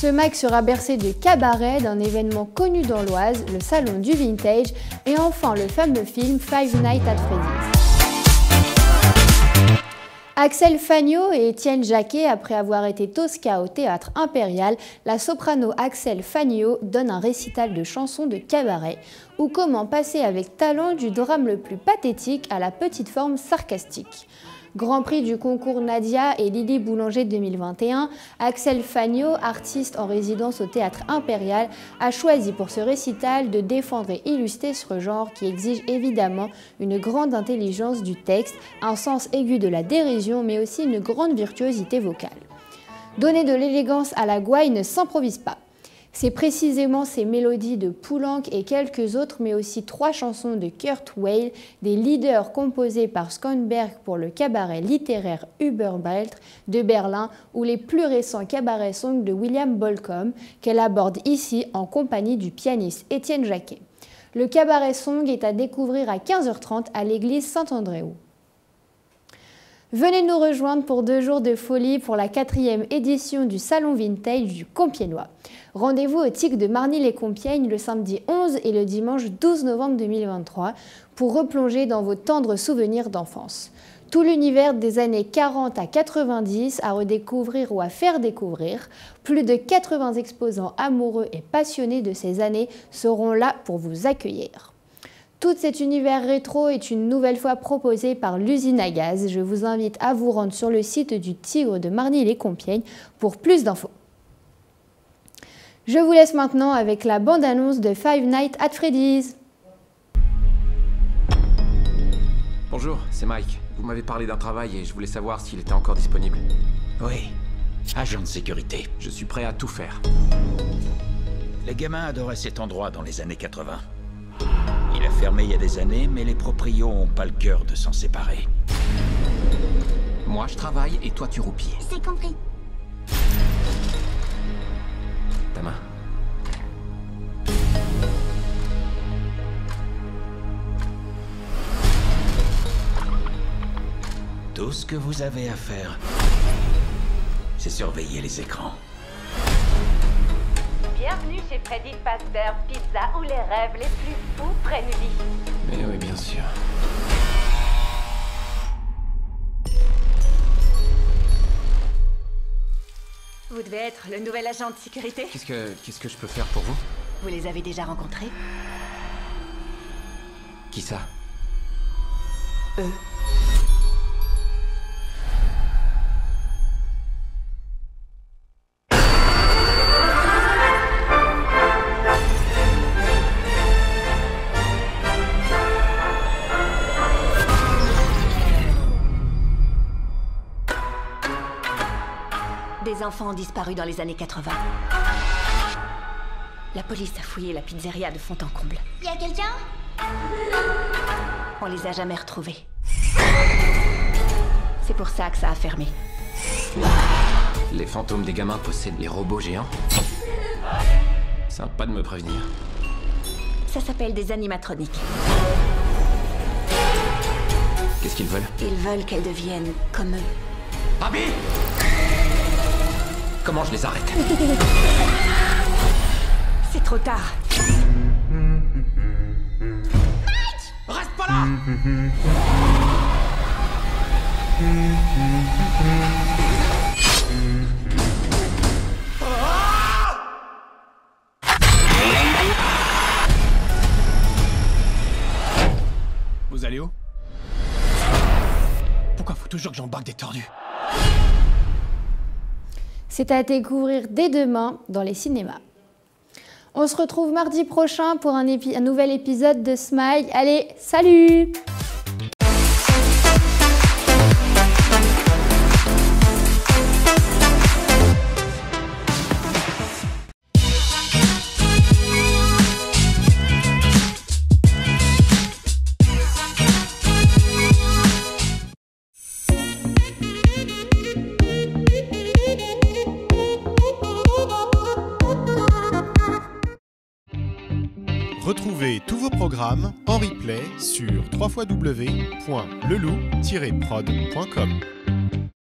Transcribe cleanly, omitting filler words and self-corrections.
Ce mag sera bercé de cabaret, d'un événement connu dans l'Oise, le salon du vintage, et enfin le fameux film Five Nights at Freddy's. Axel Fagnaud et Étienne Jacquet, après avoir été Tosca au Théâtre Impérial, la soprano Axel Fagnaud donne un récital de chansons de cabaret, ou comment passer avec talent du drame le plus pathétique à la petite forme sarcastique. Grand prix du concours Nadia et Lily Boulanger 2021, Axel Fagnaud, artiste en résidence au Théâtre Impérial, a choisi pour ce récital de défendre et illustrer ce genre qui exige évidemment une grande intelligence du texte, un sens aigu de la dérision, mais aussi une grande virtuosité vocale. Donner de l'élégance à la gouaille ne s'improvise pas. C'est précisément ces mélodies de Poulenc et quelques autres, mais aussi 3 chansons de Kurt Weill, des leaders composés par Schoenberg pour le cabaret littéraire Überbeltre de Berlin, ou les plus récents cabaret songs de William Bolcom, qu'elle aborde ici en compagnie du pianiste Étienne Jacquet. Le cabaret song est à découvrir à 15h30 à l'église Saint-Andréou. Venez nous rejoindre pour 2 jours de folie pour la 4e édition du Salon Vintage du Compiègnois. Rendez-vous au TIC de Marny-les-Compiègnes le samedi 11 et le dimanche 12 novembre 2023 pour replonger dans vos tendres souvenirs d'enfance. Tout l'univers des années 40 à 90 à redécouvrir ou à faire découvrir. Plus de 80 exposants amoureux et passionnés de ces années seront là pour vous accueillir. Tout cet univers rétro est une nouvelle fois proposé par l'usine à gaz. Je vous invite à vous rendre sur le site du Tigre de Marny-les-Compiègnes pour plus d'infos. Je vous laisse maintenant avec la bande-annonce de Five Nights at Freddy's. Bonjour, c'est Mike. Vous m'avez parlé d'un travail et je voulais savoir s'il était encore disponible. Oui, agent de sécurité. Je suis prêt à tout faire. Les gamins adoraient cet endroit dans les années 80. Il a fermé il y a des années, mais les proprios ont pas le cœur de s'en séparer. Moi, je travaille et toi, tu roupilles. C'est compris. Ta main. Tout ce que vous avez à faire, c'est surveiller les écrans. Bienvenue chez Freddy's Fazbear's Pizza, où les rêves les plus fous prennent vie. Mais oui, bien sûr. Vous devez être le nouvel agent de sécurité. Qu'est-ce que je peux faire pour vous? Vous les avez déjà rencontrés? Qui ça? Eux. Des enfants ont disparu dans les années 80. La police a fouillé la pizzeria de fond en comble. Y a quelqu'un? On les a jamais retrouvés. C'est pour ça que ça a fermé. Les fantômes des gamins possèdent les robots géants? Sympa de me prévenir. Ça s'appelle des animatroniques. Qu'est-ce qu'ils veulent? Ils veulent qu'elles deviennent comme eux. Abby! Comment je les arrête? C'est trop tard. Reste pas là! Vous allez où? Pourquoi faut toujours que j'embarque des tordus? C'est à découvrir dès demain dans les cinémas. On se retrouve mardi prochain pour un nouvel épisode de Smile. Allez, salut! Retrouvez tous vos programmes en replay sur www.leloup-prod.com.